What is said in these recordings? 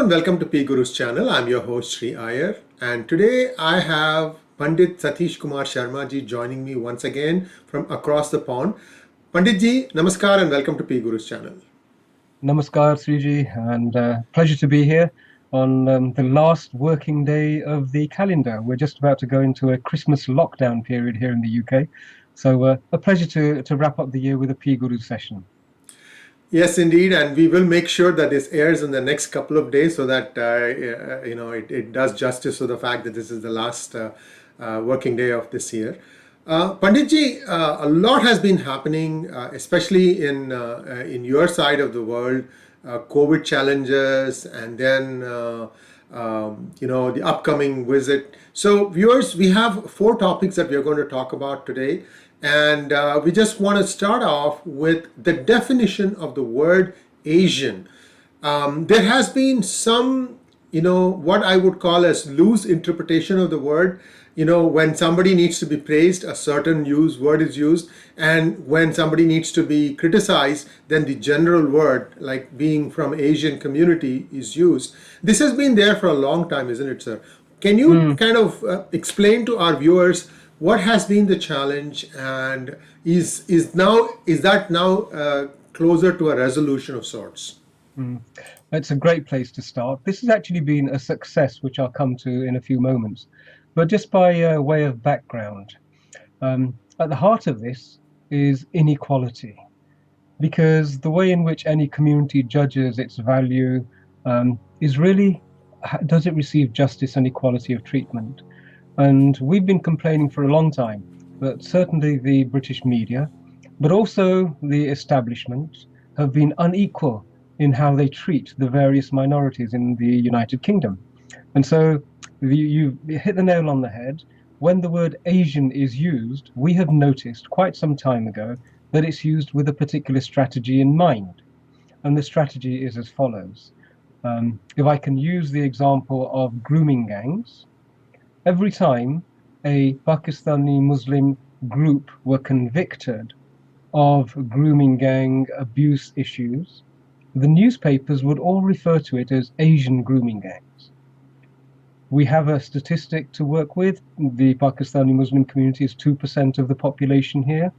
Hello and welcome to PGurus channel. I'm your host Sree Iyer, and today I have Pandit Satish Kumar Sharma ji joining me once again from across the pond. Pandit ji, namaskar and welcome to PGurus channel. Namaskar, Sree, and pleasure to be here on the last working day of the calendar. We're just about to go into a Christmas lockdown period here in the UK, so a pleasure to wrap up the year with a PGurus session. Yes, indeed, and we will make sure that this airs in the next couple of days so that it does justice to the fact that this is the last working day of this year. Panditji, a lot has been happening, especially in your side of the world, COVID challenges, and then the upcoming visit. So, viewers, we have four topics that we are going to talk about today. And we just want to start off with the definition of the word Asian. There has been some, what I would call as loose interpretation of the word. When somebody needs to be praised, a certain word is used. And when somebody needs to be criticized, then the general word, like being from Asian community, is used. This has been there for a long time, isn't it, sir? Can you kind of explain to our viewers what has been the challenge, and is that now closer to a resolution of sorts? It's a great place to start. This has actually been a success, which I'll come to in a few moments. But just by way of background, at the heart of this is inequality, because the way in which any community judges its value is really, does it receive justice and equality of treatment? And we've been complaining for a long time that certainly the British media, but also the establishment, have been unequal in how they treat the various minorities in the United Kingdom. And so you hit the nail on the head. When the word Asian is used, we have noticed quite some time ago that it's used with a particular strategy in mind. And the strategy is as follows. If I can use the example of grooming gangs, every time a Pakistani Muslim group were convicted of grooming gang abuse issues, the newspapers would all refer to it as Asian grooming gangs. We have a statistic to work with. The Pakistani Muslim community is 2% of the population here,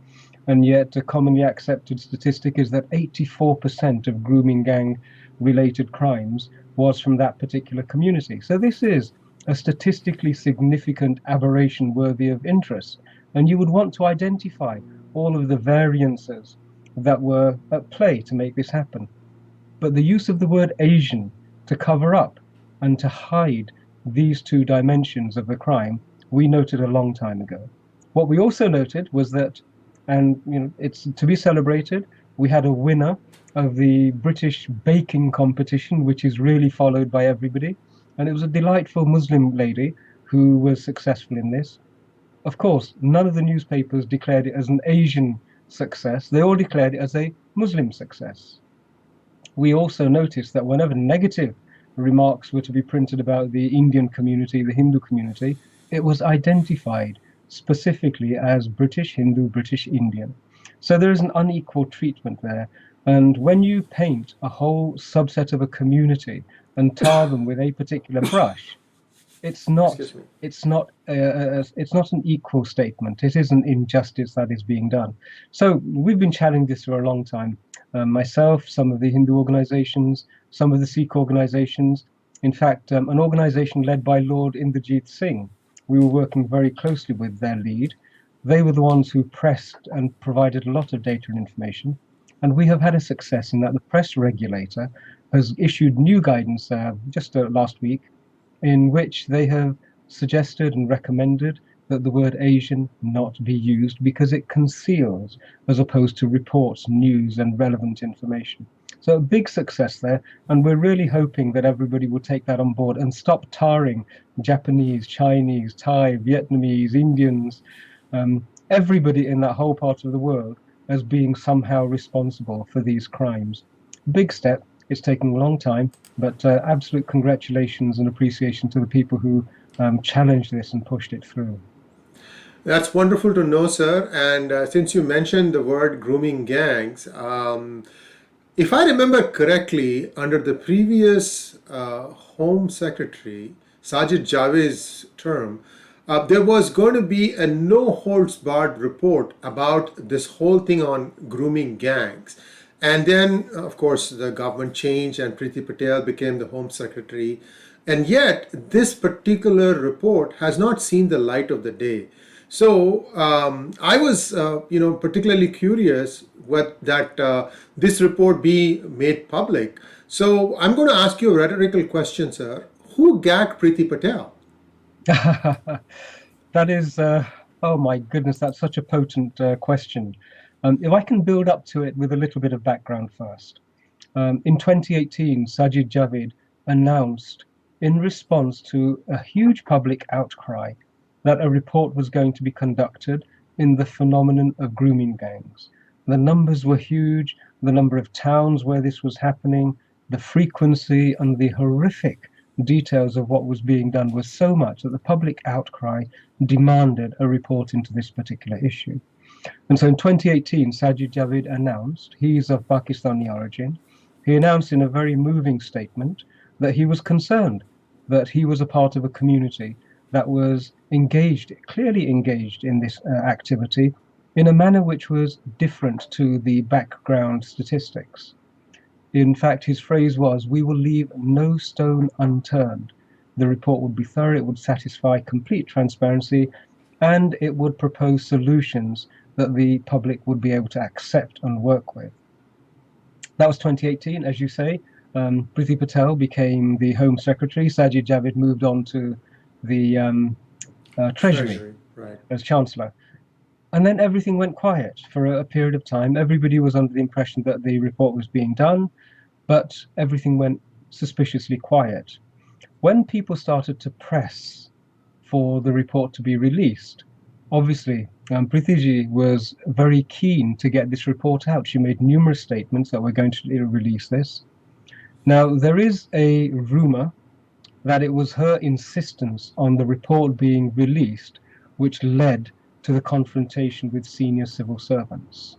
and yet a commonly accepted statistic is that 84% of grooming gang related crimes was from that particular community. So this is a statistically significant aberration worthy of interest, and you would want to identify all of the variances that were at play to make this happen. But the use of the word Asian to cover up and to hide these two dimensions of the crime, we noted a long time ago. What we also noted was that, and it's to be celebrated, we had a winner of the British baking competition, which is really followed by everybody. And it was a delightful Muslim lady who was successful in this. Of course, none of the newspapers declared it as an Asian success. They all declared it as a Muslim success. We also noticed that whenever negative remarks were to be printed about the Indian community, the Hindu community, it was identified specifically as British Hindu, British Indian. So there is an unequal treatment there. And when you paint a whole subset of a community and tar them with a particular brush, it's not an equal statement. It is an injustice that is being done. So we've been challenging this for a long time. Myself, some of the Hindu organizations, some of the Sikh organizations. In fact, an organization led by Lord Inderjeet Singh, we were working very closely with their lead. They were the ones who pressed and provided a lot of data and information. And we have had a success in that the press regulator has issued new guidance just last week, in which they have suggested and recommended that the word Asian not be used because it conceals as opposed to reports news and relevant information. So a big success there, and we're really hoping that everybody will take that on board and stop tarring Japanese, Chinese, Thai, Vietnamese, Indians, everybody in that whole part of the world as being somehow responsible for these crimes. Big step. It's taken a long time, but absolute congratulations and appreciation to the people who challenged this and pushed it through. That's wonderful to know, sir. And since you mentioned the word grooming gangs, If I remember correctly, under the previous Home Secretary, Sajid Javid's term, there was going to be a no holds barred report about this whole thing on grooming gangs. And then, of course, the government changed and Priti Patel became the Home Secretary. And yet, this particular report has not seen the light of the day. So I was, particularly curious what that this report be made public. So I'm going to ask you a rhetorical question, sir. Who gagged Priti Patel? That is, oh my goodness, that's such a potent question. If I can build up to it with a little bit of background first. In 2018, Sajid Javid announced, in response to a huge public outcry, that a report was going to be conducted in the phenomenon of grooming gangs. The numbers were huge, the number of towns where this was happening, the frequency and the horrific details of what was being done was so much that the public outcry demanded a report into this particular issue. And so in 2018, Sajid Javid announced, he's of Pakistani origin, he announced in a very moving statement that he was concerned that he was a part of a community that was engaged, clearly engaged in this activity in a manner which was different to the background statistics. In fact, his phrase was, "We will leave no stone unturned." The report would be thorough, it would satisfy complete transparency, and it would propose solutions that the public would be able to accept and work with. That was 2018, as you say. Priti Patel became the Home Secretary. Sajid Javid moved on to the Treasury Right. as Chancellor. And then everything went quiet for a period of time. Everybody was under the impression that the report was being done, but everything went suspiciously quiet. When people started to press for the report to be released, obviously, Prithiji was very keen to get this report out. She made numerous statements that we're going to release this. Now, there is a rumor that it was her insistence on the report being released which led to the confrontation with senior civil servants,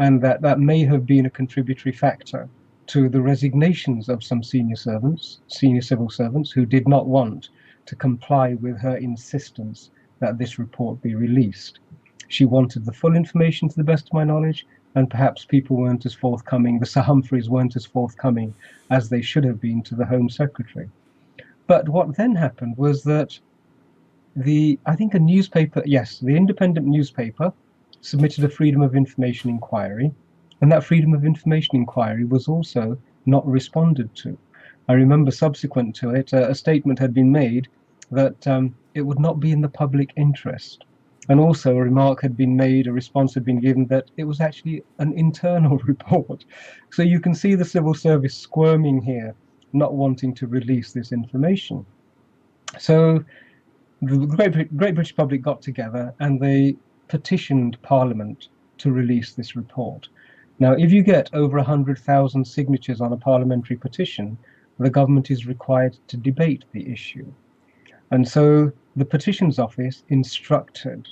and that may have been a contributory factor to the resignations of some senior civil servants who did not want to comply with her insistence that this report be released. She wanted the full information to the best of my knowledge, and perhaps people weren't as forthcoming, the Sir Humphreys weren't as forthcoming as they should have been to the Home Secretary. But what then happened was that I think a newspaper, yes, the independent newspaper submitted a Freedom of Information inquiry, and that Freedom of Information inquiry was also not responded to. I remember subsequent to it, a statement had been made that it would not be in the public interest. And also a remark had been made, a response had been given that it was actually an internal report. So you can see the civil service squirming here, not wanting to release this information. So the Great British public got together and they petitioned Parliament to release this report. Now, if you get over 100,000 signatures on a parliamentary petition, the government is required to debate the issue. And so the Petitions Office instructed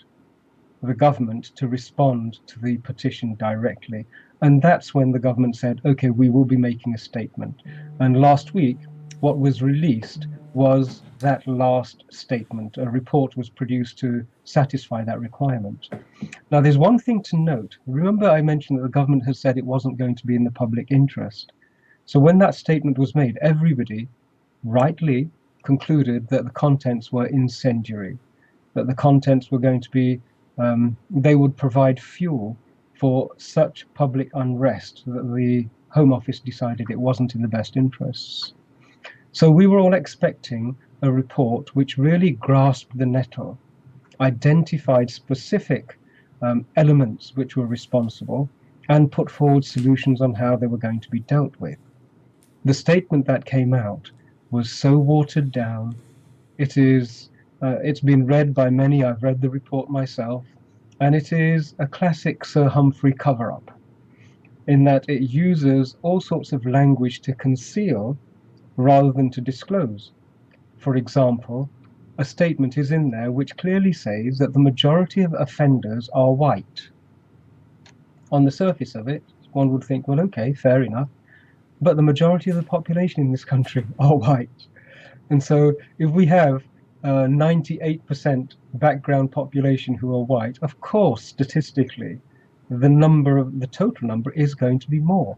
the government to respond to the petition directly. And that's when the government said, okay, we will be making a statement. And last week, what was released was that last statement. A report was produced to satisfy that requirement. Now, there's one thing to note. Remember, I mentioned that the government has said it wasn't going to be in the public interest. So when that statement was made, everybody rightly concluded that the contents were incendiary, that the contents were going to be, they would provide fuel for such public unrest that the Home Office decided it wasn't in the best interests. So we were all expecting a report which really grasped the nettle, identified specific elements which were responsible, and put forward solutions on how they were going to be dealt with. The statement that came out was so watered down. It's been read by many. I've read the report myself, and it is a classic Sir Humphrey cover-up, in that it uses all sorts of language to conceal rather than to disclose. For example, a statement is in there which clearly says that the majority of offenders are white. On the surface of it, one would think, well, okay, fair enough. but the majority of the population in this country are white. And so if we have 98% background population who are white, of course, statistically, the total number is going to be more.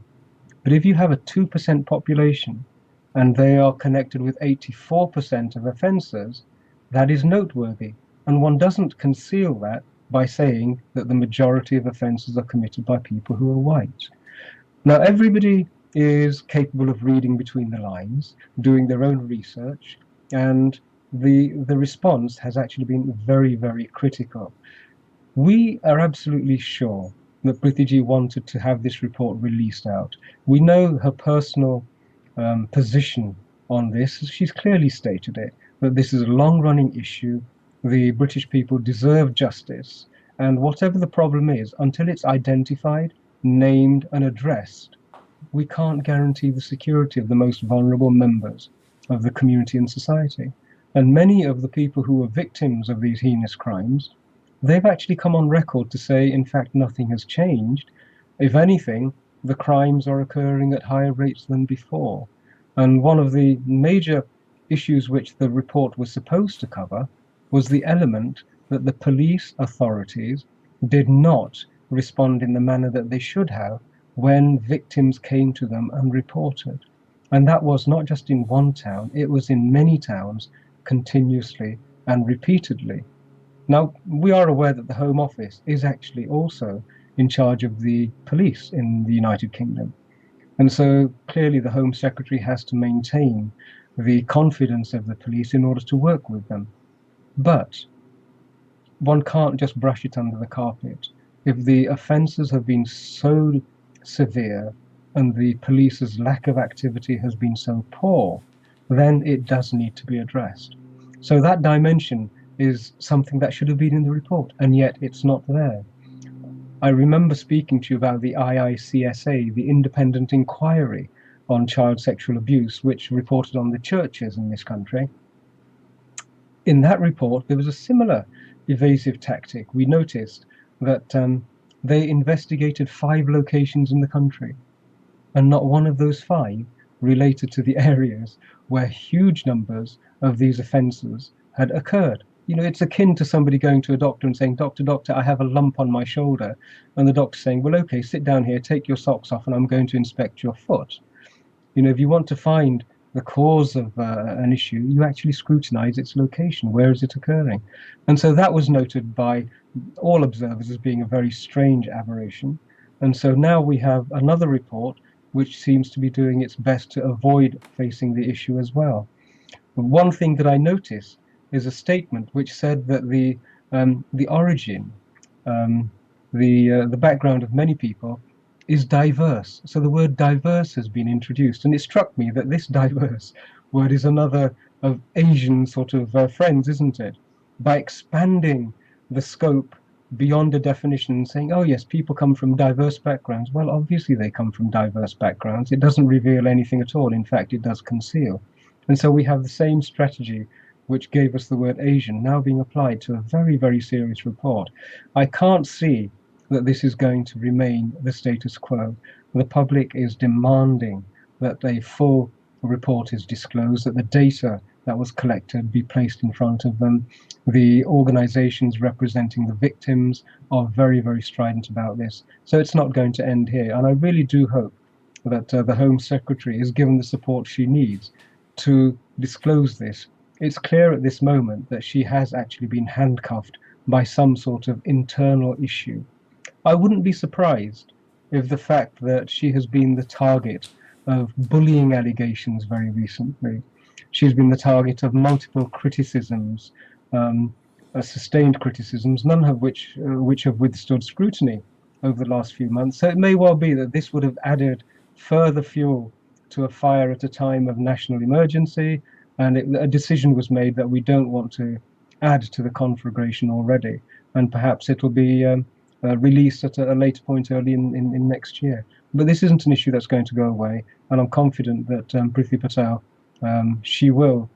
But if you have a 2% population and they are connected with 84% of offences, that is noteworthy. And one doesn't conceal that by saying that the majority of offences are committed by people who are white. Now, everybody is capable of reading between the lines, doing their own research, and the response has actually been very, very critical. We are absolutely sure that Priti wanted to have this report released out. We know her personal position on this. She's clearly stated it, that this is a long-running issue. The British people deserve justice, and whatever the problem is, until it's identified, named, and addressed, we can't guarantee the security of the most vulnerable members of the community and society. And many of the people who were victims of these heinous crimes, they've actually come on record to say, in fact, nothing has changed. If anything, the crimes are occurring at higher rates than before. And one of the major issues which the report was supposed to cover was the element that the police authorities did not respond in the manner that they should have when victims came to them and reported. And that was not just in one town, it was in many towns continuously and repeatedly. Now, we are aware that the Home Office is actually also in charge of the police in the United Kingdom. And so clearly the Home Secretary has to maintain the confidence of the police in order to work with them. But one can't just brush it under the carpet. If the offences have been so severe and the police's lack of activity has been so poor, then it does need to be addressed. So that dimension is something that should have been in the report, and yet it's not there. I remember speaking to you about the IICSA, the Independent Inquiry on Child Sexual Abuse, which reported on the churches in this country. In that report, there was a similar evasive tactic. We noticed that they investigated 5 locations in the country, and not one of those 5 related to the areas where huge numbers of these offences had occurred. You know, it's akin to somebody going to a doctor and saying, "Doctor, doctor, I have a lump on my shoulder," and the doctor saying, "Well, okay, sit down here, take your socks off, and I'm going to inspect your foot." You know, if you want to find the cause of an issue, you actually scrutinize its location. Where is it occurring? And so that was noted by all observers as being a very strange aberration. And so now we have another report which seems to be doing its best to avoid facing the issue as well. One thing that I noticed is a statement which said that the origin, the background of many people is diverse. So the word diverse has been introduced, and it struck me that this diverse word is another of Asian sort of friends, isn't it? By expanding the scope beyond a definition and saying, oh yes, people come from diverse backgrounds. Well, obviously they come from diverse backgrounds. It doesn't reveal anything at all. In fact, it does conceal. And so we have the same strategy which gave us the word Asian now being applied to a very, very serious report. I can't see that this is going to remain the status quo. The public is demanding that a full report is disclosed, that the data that was collected be placed in front of them. The organizations representing the victims are very, very strident about this. So it's not going to end here. And I really do hope that the Home Secretary is given the support she needs to disclose this. It's clear at this moment that she has actually been handcuffed by some sort of internal issue. I wouldn't be surprised if the fact that she has been the target of bullying allegations very recently, she's been the target of multiple criticisms, sustained criticisms, none of which have withstood scrutiny over the last few months. So it may well be that this would have added further fuel to a fire at a time of national emergency, and a decision was made that we don't want to add to the conflagration already, and perhaps it'll be released at a later point early in next year. But this isn't an issue that's going to go away, and I'm confident that Priti Patel, she will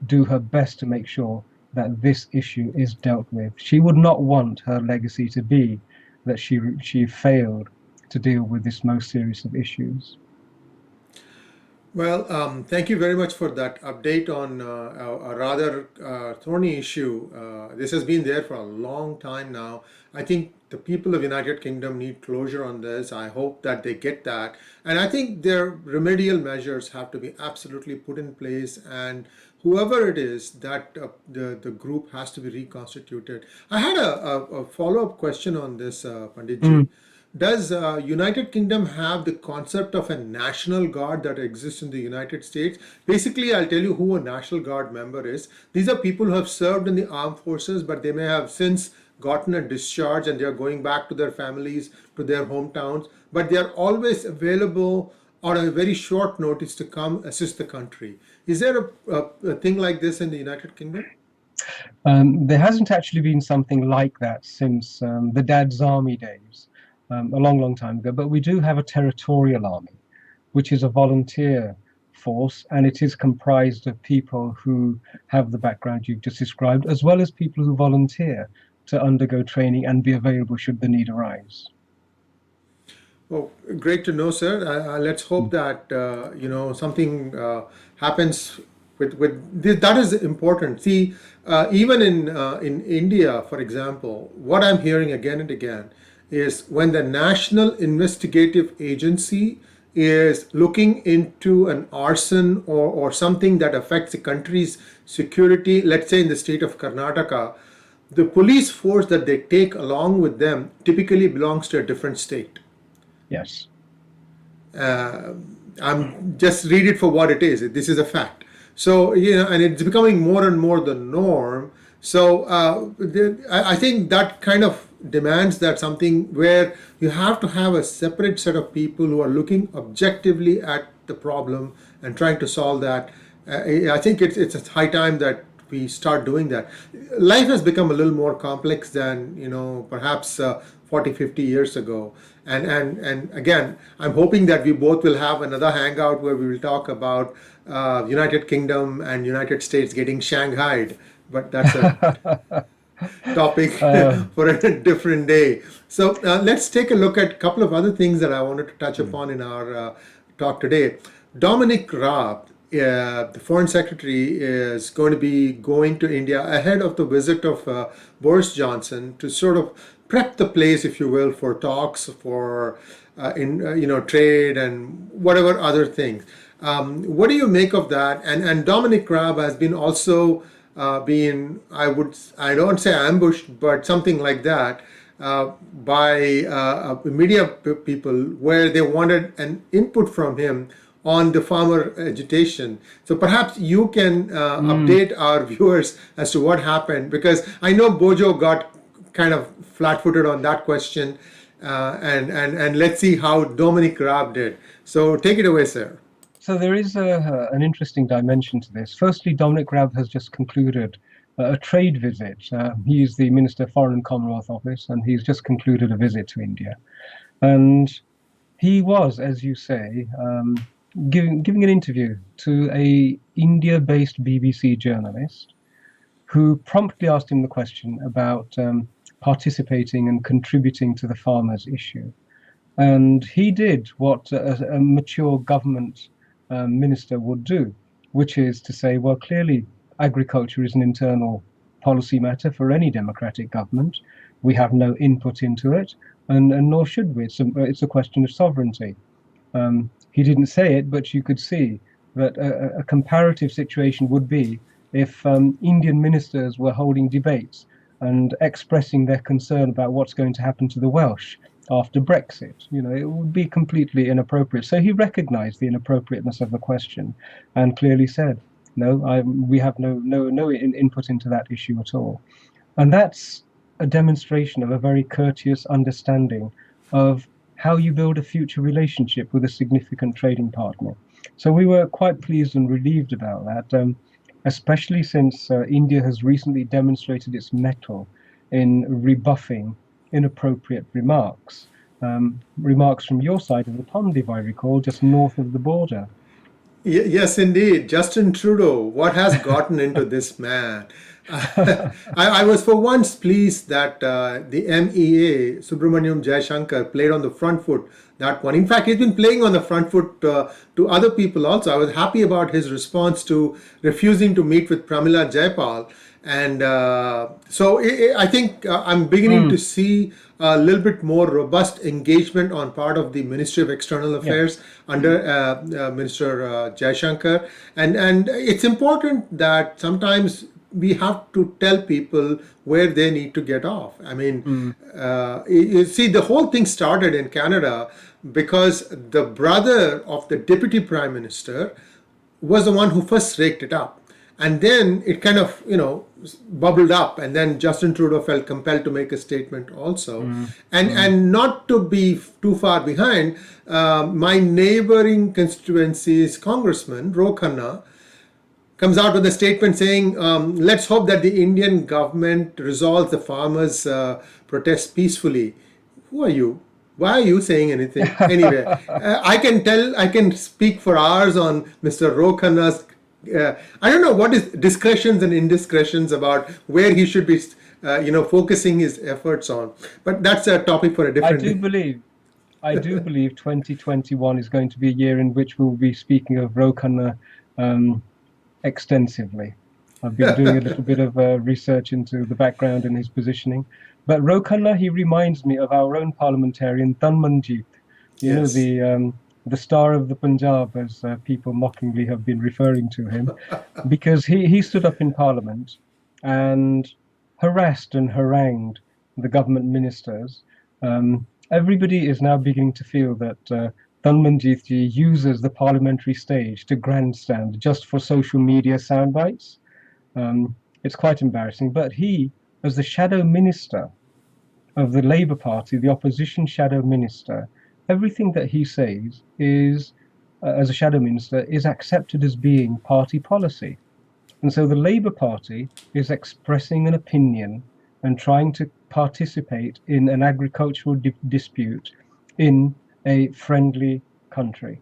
do her best to make sure that this issue is dealt with. She would not want her legacy to be that she failed to deal with this most serious of issues. Well, thank you very much for that update on a rather thorny issue. This has been there for a long time now. I think the people of United Kingdom need closure on this. I hope that they get that, and I think their remedial measures have to be absolutely put in place. And whoever it is, that the group has to be reconstituted. I had a follow up question on this, Panditji. Mm. Does United Kingdom have the concept of a national guard that exists in the United States? Basically, I'll tell you who a national guard member is. These are people who have served in the armed forces, but they may have since gotten a discharge and they are going back to their families, to their hometowns, but they are always available on a very short notice to come assist the country. Is there a thing like this in the United Kingdom? There hasn't actually been something like that since the Dad's Army days, a long, long time ago. But we do have a territorial army, which is a volunteer force, and it is comprised of people who have the background you've just described, as well as people who volunteer to undergo training and be available should the need arise. Oh, great to know, sir. Let's hope that something happens that is important. See, even in India, for example, what I'm hearing again and again is when the National Investigative Agency is looking into an arson or something that affects the country's security, let's say in the state of Karnataka, the police force that they take along with them typically belongs to a different state. Yes. uh, I'm just read it for what it is. This is a fact. So and it's becoming more and more the norm. So I think that kind of demands that something where you have to have a separate set of people who are looking objectively at the problem and trying to solve that. I think it's a high time that we start doing that. Life has become a little more complex than perhaps 40 50 years ago, and again, I'm hoping that we both will have another hangout where we will talk about United Kingdom and United States getting shanghaied, but that's a topic Uh, for a different day. So let's take a look at a couple of other things that I wanted to touch upon in our talk today. Dominic Raab, the Foreign Secretary, is going to be going to India ahead of the visit of Boris Johnson to sort of prep the place, if you will, for talks for in trade and whatever other things. What do you make of that? And Dominic Raab has been also being, I don't say ambushed, but something like that, by media people where they wanted an input from him on the farmer agitation. So perhaps you can mm. update our viewers as to what happened, because I know Bojo got kind of flat-footed on that question, and let's see how Dominic Raab did. So take it away, sir. So there is an interesting dimension to this. Firstly, Dominic Raab has just concluded a trade visit. He is the Minister of Foreign and Commonwealth Office, and he's just concluded a visit to India. And he was, as you say, giving an interview to a India-based BBC journalist who promptly asked him the question about participating and contributing to the farmers' issue. And he did what a mature government minister would do, which is to say, well, clearly agriculture is an internal policy matter for any democratic government. We have no input into it, and nor should we. It's a question of sovereignty. He didn't say it, but you could see that a comparative situation would be if Indian ministers were holding debates and expressing their concern about what's going to happen to the Welsh after Brexit. It would be completely inappropriate. So he recognized the inappropriateness of the question and clearly said, no, we have no input into that issue at all. And that's a demonstration of a very courteous understanding of how you build a future relationship with a significant trading partner. So we were quite pleased and relieved about that, especially since India has recently demonstrated its mettle in rebuffing inappropriate remarks. Remarks from your side of the pond, if I recall, just north of the border. Yes, indeed. Justin Trudeau, what has gotten into this man? I was for once pleased that the MEA, Subramaniam Jayashankar, played on the front foot that one. In fact, he's been playing on the front foot to other people also. I was happy about his response to refusing to meet with Pramila Jayapal. And so I think I'm beginning to Mm, see a little bit more robust engagement on part of the Ministry of External yeah. Affairs under Minister Jaishankar. And it's important that sometimes we have to tell people where they need to get off. I mean, Mm, you see, the whole thing started in Canada because the brother of the deputy prime minister was the one who first raked it up. And then it kind of, bubbled up. And then Justin Trudeau felt compelled to make a statement also. mm, And mm. and not to be too far behind, my neighboring constituency's congressman, Ro Khanna, comes out with a statement saying, let's hope that the Indian government resolves the farmers' protests peacefully. Who are you? Why are you saying anything? Anyway, I can speak for hours on Mr. Rokhanna's. I don't know what is discretions and indiscretions about where he should be, focusing his efforts on. But that's a topic for a I different do day. believe, I do believe 2021 is going to be a year in which we'll be speaking of Ro um, extensively. I've been doing a little bit of research into the background and his positioning. But Ro he reminds me of our own parliamentarian Tanmanjeet, Yes. the star of the Punjab, as people mockingly have been referring to him, because he stood up in Parliament and harassed and harangued the government ministers. Everybody is now beginning to feel that Tanmanjeet Ji uses the parliamentary stage to grandstand just for social media sound bites. It's quite embarrassing. But he, as the shadow minister of the Labour Party, the opposition shadow minister, everything that he says is, as a shadow minister, is accepted as being party policy. And so the Labour Party is expressing an opinion and trying to participate in an agricultural dispute in a friendly country.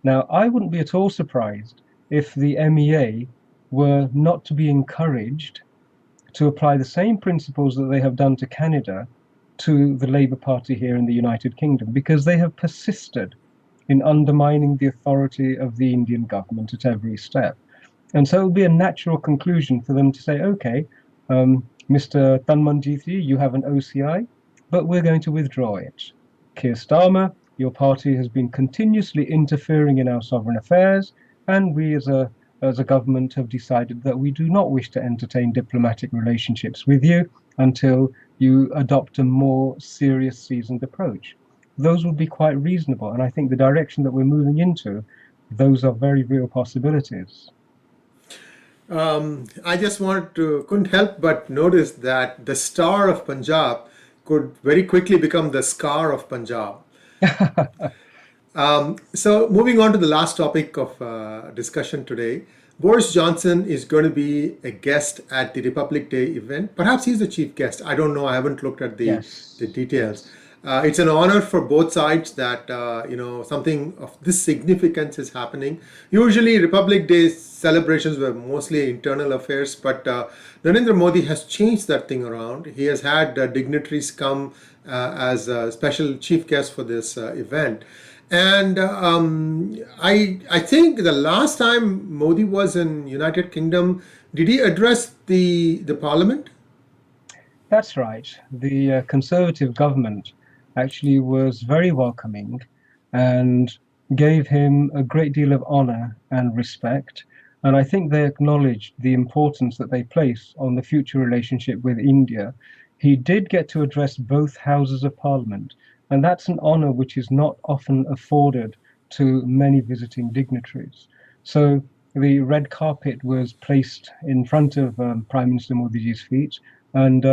Now, I wouldn't be at all surprised if the MEA were not to be encouraged to apply the same principles that they have done to Canada to the Labour Party here in the United Kingdom, because they have persisted in undermining the authority of the Indian government at every step. And so it would be a natural conclusion for them to say, okay, Mr. Tanmanjeet, you have an OCI, but we're going to withdraw it. Keir Starmer, your party has been continuously interfering in our sovereign affairs, and we as a government have decided that we do not wish to entertain diplomatic relationships with you until you adopt a more serious, seasoned approach. Those would be quite reasonable, and I think the direction that we're moving into, those are very real possibilities. I just couldn't help but notice that the star of Punjab could very quickly become the scar of Punjab. So, moving on to the last topic of discussion today, Boris Johnson is going to be a guest at the Republic Day event. Perhaps he's the chief guest. I don't know. I haven't looked at the Yes, details. yes. It's an honor for both sides that something of this significance is happening. Usually, Republic Day celebrations were mostly internal affairs, but Narendra Modi has changed that thing around. He has had dignitaries come as a special chief guest for this event. And I think the last time Modi was in United Kingdom, did he address the Parliament? That's right. The Conservative government actually was very welcoming and gave him a great deal of honor and respect. And I think they acknowledged the importance that they place on the future relationship with India. He did get to address both houses of parliament, and that's an honor which is not often afforded to many visiting dignitaries. So the red carpet was placed in front of Prime Minister Modi's feet, and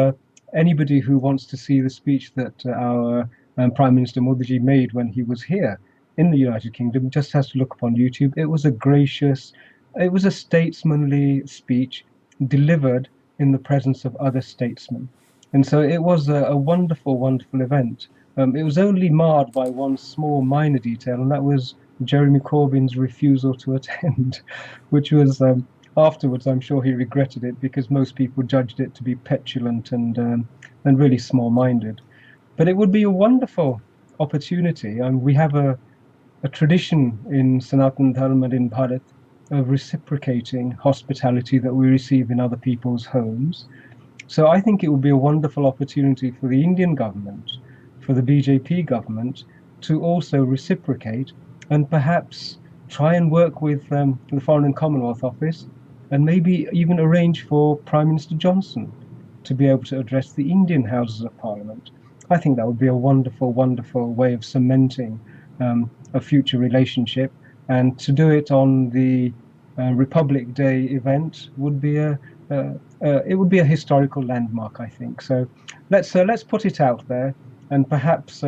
anybody who wants to see the speech that our Prime Minister Modi made when he was here in the United Kingdom just has to look upon YouTube. It was a gracious, it was a statesmanly speech delivered in the presence of other statesmen. And so it was a wonderful, wonderful event. It was only marred by one small minor detail, and that was Jeremy Corbyn's refusal to attend, which was afterwards, I'm sure he regretted it because most people judged it to be petulant and really small-minded. But it would be a wonderful opportunity, and we have a tradition in Sanatan Dharma and in Bharat of reciprocating hospitality that we receive in other people's homes. So I think it would be a wonderful opportunity for the Indian government, for the BJP government, to also reciprocate and perhaps try and work with the Foreign and Commonwealth Office and maybe even arrange for Prime Minister Johnson to be able to address the Indian Houses of Parliament. I think that would be a wonderful, wonderful way of cementing a future relationship. And to do it on the Republic Day event would be it would be a historical landmark, I think. So let's put it out there, and perhaps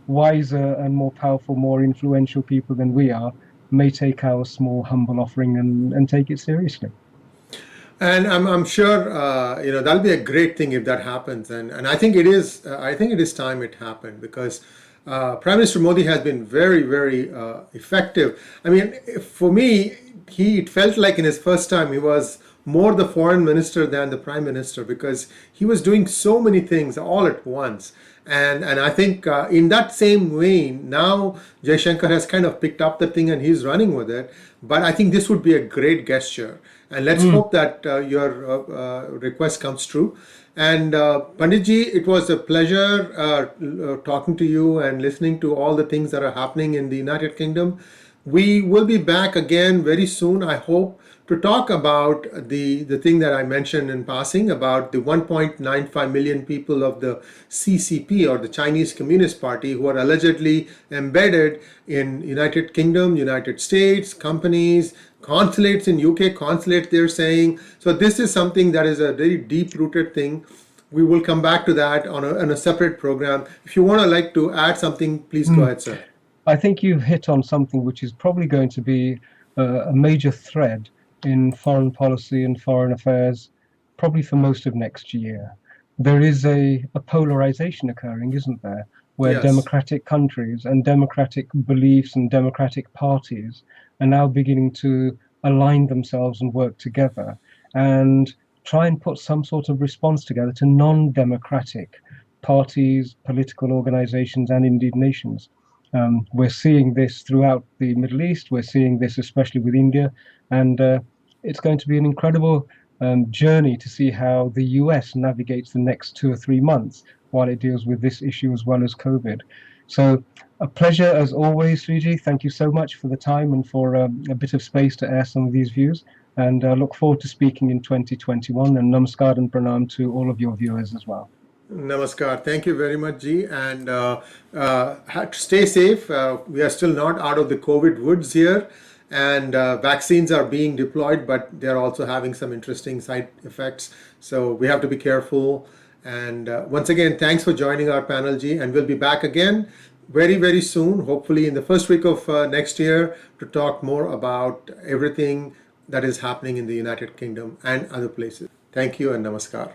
wiser and more powerful, more influential people than we are may take our small, humble offering and take it seriously. And I'm sure that'll be a great thing if that happens, and I think it is. I think it is time it happened because Prime Minister Modi has been very, very effective. I mean, for me, it felt like in his first time he was more the foreign minister than the prime minister because he was doing so many things all at once. And I think in that same vein, now Jaishankar has kind of picked up the thing and he's running with it. But I think this would be a great gesture. And let's hope that your request comes true. And Panditji, it was a pleasure talking to you and listening to all the things that are happening in the United Kingdom. We will be back again very soon, I hope, to talk about the thing that I mentioned in passing about the 1.95 million people of the CCP or the Chinese Communist Party who are allegedly embedded in United Kingdom, United States, companies, consulates in UK, consulates they're saying. So this is something that is a very deep-rooted thing. We will come back to that on a separate program. If you want to like to add something, please go ahead, sir. I think you've hit on something which is probably going to be a major thread in foreign policy and foreign affairs, probably for most of next year. There is a polarization occurring, isn't there, where Yes. democratic countries and democratic beliefs and democratic parties are now beginning to align themselves and work together and try and put some sort of response together to non-democratic parties, political organizations, and indeed nations. We're seeing this throughout the Middle East. We're seeing this especially with India, and it's going to be an incredible journey to see how the US navigates the next 2 or 3 months while it deals with this issue as well as COVID. So a pleasure as always, Sree. Thank you so much for the time and for a bit of space to air some of these views. And I look forward to speaking in 2021. And namaskar and pranam to all of your viewers as well. Namaskar. Thank you very much, Ji. And stay safe. We are still not out of the COVID woods here. And vaccines are being deployed, but they're also having some interesting side effects. So we have to be careful. And once again, thanks for joining our panel, Ji. And we'll be back again very, very soon, hopefully in the first week of next year, to talk more about everything that is happening in the United Kingdom and other places. Thank you and namaskar.